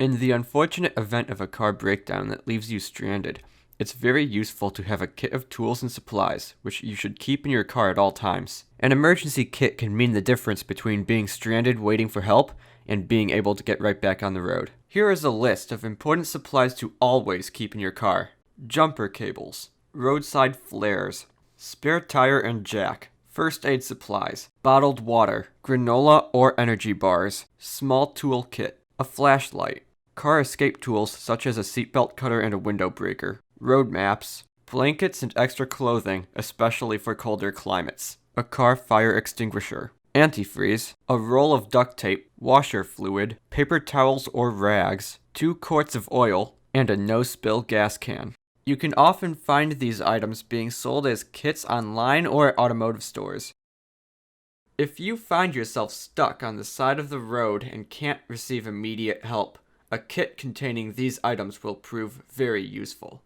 In the unfortunate event of a car breakdown that leaves you stranded, it's very useful to have a kit of tools and supplies, which you should keep in your car at all times. An emergency kit can mean the difference between being stranded waiting for help and being able to get right back on the road. Here is a list of important supplies to always keep in your car. Jumper cables, roadside flares, spare tire and jack, first aid supplies, bottled water, granola or energy bars, small tool kit, a flashlight, car escape tools such as a seatbelt cutter and a window breaker, road maps, blankets and extra clothing, especially for colder climates, a car fire extinguisher, antifreeze, a roll of duct tape, washer fluid, paper towels or rags, 2 quarts of oil, and a no-spill gas can. You can often find these items being sold as kits online or at automotive stores. If you find yourself stuck on the side of the road and can't receive immediate help, a kit containing these items will prove very useful.